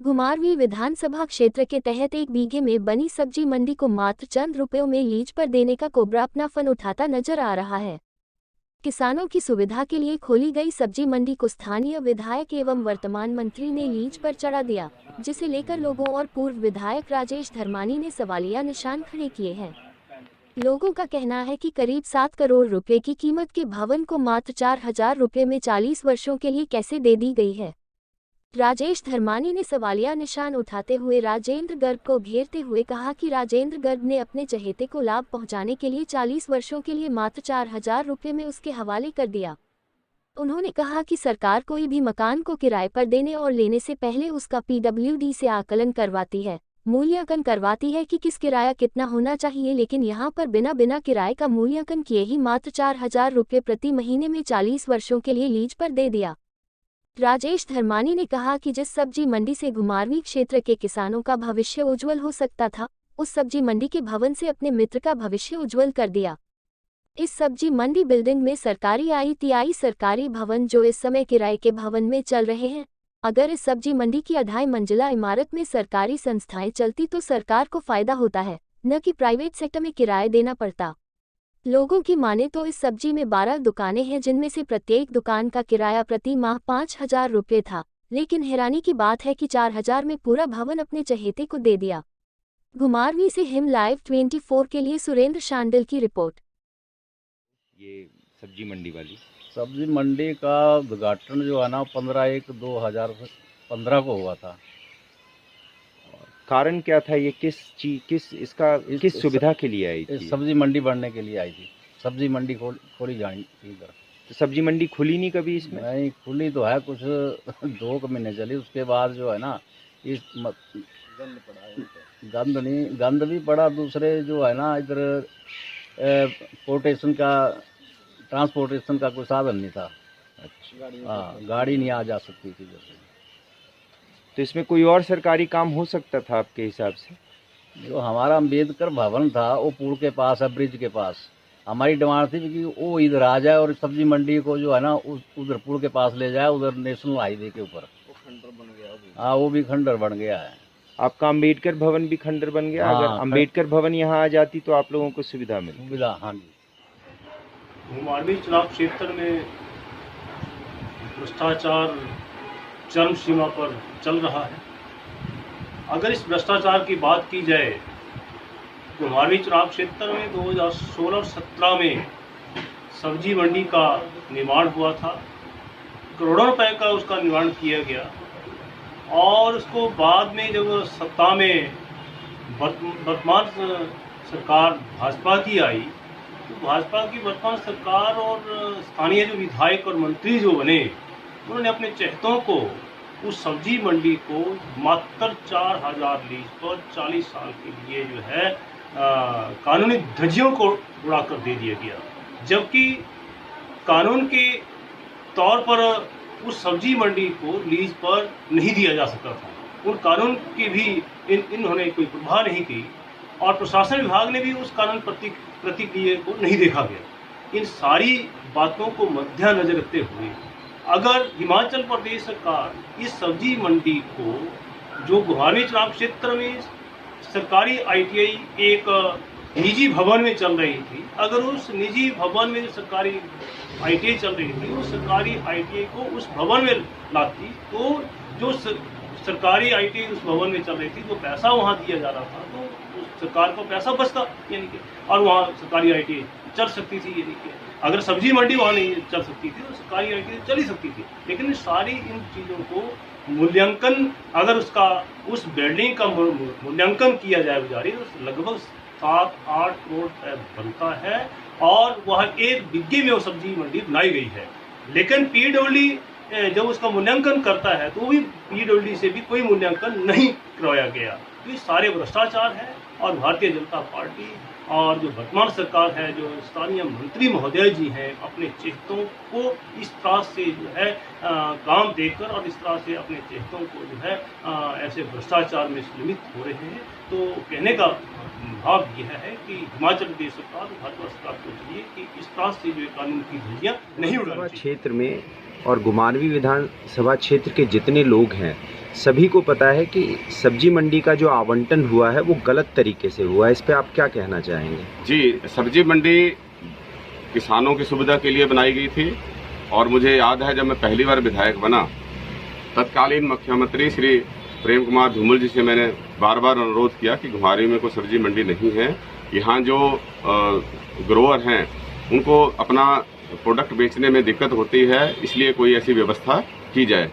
घुमारवीं विधानसभा क्षेत्र के तहत 1 बीघे में बनी सब्जी मंडी को मात्र चंद रुपयों में लीज पर देने का कोबरा अपना फन उठाता नजर आ रहा है। किसानों की सुविधा के लिए खोली गई सब्जी मंडी को स्थानीय विधायक एवं वर्तमान मंत्री ने लीज पर चढ़ा दिया, जिसे लेकर लोगों और पूर्व विधायक राजेश धर्मानी ने सवालिया निशान खड़े किए हैं। लोगों का कहना है कि करीब 7 करोड़ रुपए की कीमत के भवन को मात्र 4,000 रुपए में 40 वर्षों के लिए कैसे दे दी गई है। राजेश धर्मानी ने सवालिया निशान उठाते हुए राजेंद्र गर्ग को घेरते हुए कहा कि राजेंद्र गर्ग ने अपने चहेते को लाभ पहुंचाने के लिए 40 वर्षों के लिए मात्र 4,000 रुपए में उसके हवाले कर दिया। उन्होंने कहा कि सरकार कोई भी मकान को किराए पर देने और लेने से पहले उसका PWD से आकलन करवाती है, मूल्यांकन करवाती है कि किस किराया कितना होना चाहिए, लेकिन यहाँ पर बिना किराए का मूल्यांकन किए ही मात्र 4,000 रुपये प्रति महीने में 40 वर्षों के लिए लीज पर दे दिया। राजेश धर्मानी ने कहा कि जिस सब्जी मंडी से घुमारवीं क्षेत्र के किसानों का भविष्य उज्जवल हो सकता था, उस सब्जी मंडी के भवन से अपने मित्र का भविष्य उज्जवल कर दिया। इस सब्जी मंडी बिल्डिंग में सरकारी ITI सरकारी भवन जो इस समय किराए के भवन में चल रहे हैं, अगर इस सब्जी मंडी की 2.5 मंजिला इमारत में सरकारी संस्थाएं चलती तो सरकार को फायदा होता है, न कि प्राइवेट सेक्टर में किराया देना पड़ता। लोगों की माने तो इस सब्जी में 12 दुकानें हैं, जिनमें से प्रत्येक दुकान का किराया प्रति माह 5,000 रुपये था, लेकिन हैरानी की बात है कि 4,000 में पूरा भवन अपने चहेते को दे दिया। घुमारवीं से हिम लाइव 24 के लिए सुरेंद्र शांडिल की रिपोर्ट। ये सब्जी मंडी का उद्घाटन जो है ना 15/1/2015 को हुआ था। कारण क्या था? ये किस सुविधा के लिए आई थी? सब्जी मंडी बढ़ने के लिए आई थी। सब्जी मंडी खोली जानी थी इधर। तो सब्जी मंडी खुली नहीं कभी इसमें? नहीं, खुली तो है, कुछ 2 महीने चली, उसके बाद जो है ना इस गंद भी पड़ा। दूसरे जो है ना इधर ट्रांसपोर्टेशन का कोई साधन नहीं था। अच्छा। हाँ, गाड़ी नहीं आ जा सकती थी जैसे। तो इसमें कोई और सरकारी काम हो सकता था आपके हिसाब से? जो हमारा अम्बेडकर भवन था वो पुल के पास है, ब्रिज के पास। हमारी डिमांड थी कि वो इधर आ जाए और सब्जी मंडी को जो है ना उधर पुल के पास ले जाए, उधर नेशनल हाईवे के ऊपर। वो खंडर बन गया। हाँ, वो भी खंडर बन गया है। आपका अम्बेडकर भवन भी खंडर बन गया? हाँ, अगर अम्बेडकर भवन यहाँ आ जाती तो आप लोगों को सुविधा मिलती? सुविधा, हाँ जी। घुमारवीं चुनाव क्षेत्र में भ्रष्टाचार चरम सीमा पर चल रहा है। अगर इस भ्रष्टाचार की बात की जाए, घुमारवीं चुनाव क्षेत्र में 2016 और 17 में सब्जी मंडी का निर्माण हुआ था। करोड़ों रुपए का उसका निर्माण किया गया और उसको बाद में जब सत्ता में वर्तमान सरकार भाजपा की आई, तो भाजपा की वर्तमान सरकार और स्थानीय जो विधायक और मंत्री जो बने, उन्होंने अपने चहेतों को उस सब्जी मंडी को मात्र 4,000 लीज पर 40 साल के लिए जो है कानूनी धज्जियों को उड़ाकर दे दिया गया, जबकि कानून के तौर पर उस सब्जी मंडी को लीज पर नहीं दिया जा सकता था। उन कानून की भी इन्होंने कोई परवाह नहीं की और प्रशासन विभाग ने भी उस कानून प्रतिक्रिया को नहीं देखा गया। इन सारी बातों को मद्देनजर रखते हुए अगर हिमाचल प्रदेश सरकार इस सब्जी मंडी को, जो घुमारवीं चुनाव क्षेत्र में सरकारी ITI एक निजी भवन में चल रही थी, अगर उस निजी भवन में जो सरकारी ITI चल रही थी, उस सरकारी ITI को उस भवन में लाती, तो जो सरकारी ITI उस भवन में चल रही थी, जो पैसा वहाँ दिया जा रहा था, तो उस सरकार को पैसा बचता, यानी कि, और वहाँ सरकारी ITI चल सकती थी। यानी कि अगर सब्जी मंडी वहाँ नहीं चल सकती थी तो सरकारी ITI चल ही सकती थी। लेकिन सारी इन चीज़ों को मूल्यांकन, अगर उसका उस बिल्डिंग का मूल्यांकन किया जाए बाजारी, तो लगभग 7-8 करोड़ रुपये बनता है और वह 1 बीघे में वो सब्जी मंडी बनाई गई है। लेकिन PWD जब उसका मूल्यांकन करता है तो भी PWD से भी कोई मूल्यांकन नहीं करवाया गया। तो ये सारे भ्रष्टाचार है और भारतीय जनता पार्टी और जो वर्तमान सरकार है, जो स्थानीय मंत्री महोदय जी हैं, अपने चहेतों को इस तरह से जो है काम देकर और इस तरह से अपने चहेतों को जो है ऐसे भ्रष्टाचार में संलिप्त हो रहे हैं। तो कहने का भाव यह है कि हिमाचल प्रदेश सरकार, भाजपा सरकार को चाहिए कि इस तरह से जो कानून की धज्जियां नहीं उड़ानी चाहिए। क्षेत्र में और घुमारवीं विधानसभा क्षेत्र के जितने लोग हैं सभी को पता है कि सब्जी मंडी का जो आवंटन हुआ है वो गलत तरीके से हुआ है, इस पे आप क्या कहना चाहेंगे? जी, सब्जी मंडी किसानों की सुविधा के लिए बनाई गई थी और मुझे याद है जब मैं पहली बार विधायक बना, तत्कालीन मुख्यमंत्री श्री प्रेम कुमार धूमल जी से मैंने बार बार अनुरोध किया कि घुमारी में कोई सब्जी मंडी नहीं है, यहाँ जो ग्रोअर हैं उनको अपना प्रोडक्ट बेचने में दिक्कत होती है, इसलिए कोई ऐसी व्यवस्था की जाए।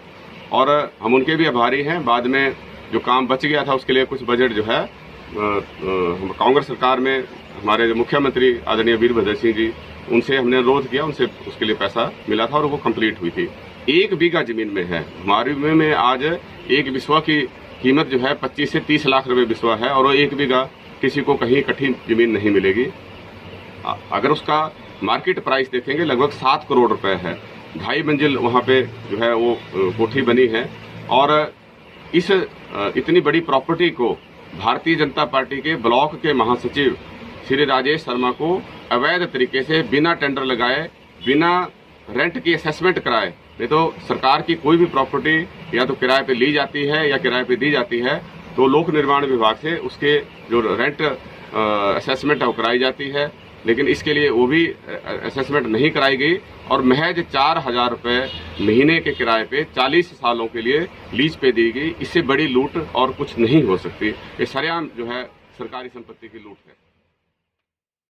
और हम उनके भी आभारी हैं। बाद में जो काम बच गया था उसके लिए कुछ बजट जो है कांग्रेस सरकार में हमारे जो मुख्यमंत्री आदरणीय वीरभद्र सिंह जी, उनसे हमने अनुरोध किया, उनसे उसके लिए पैसा मिला था और वो कंप्लीट हुई थी। 1 बीघा जमीन में है घुमारी में आज एक बिस्वा की कीमत जो है 25 से 30 लाख रुपए बिस्वा है और वो 1 बीघा किसी को कहीं इकट्ठी जमीन नहीं मिलेगी। अगर उसका मार्केट प्राइस देखेंगे लगभग 7 करोड़ रुपए है। 2.5 मंजिल वहाँ पे जो है वो कोठी बनी है और इस इतनी बड़ी प्रॉपर्टी को भारतीय जनता पार्टी के ब्लॉक के महासचिव श्री राजेश शर्मा को अवैध तरीके से बिना टेंडर लगाए, बिना रेंट की असेसमेंट कराए, नहीं तो सरकार की कोई भी प्रॉपर्टी या तो किराए पे ली जाती है या किराए पे दी जाती है तो लोक निर्माण विभाग से उसके जो रेंट असेसमेंट है वो कराई जाती है, लेकिन इसके लिए वो भी असेसमेंट नहीं कराई गई और महज 4,000 रुपए महीने के किराए पे 40 सालों के लिए लीज पे दी गई। इससे बड़ी लूट और कुछ नहीं हो सकती। ये सरेआम जो है सरकारी संपत्ति की लूट है।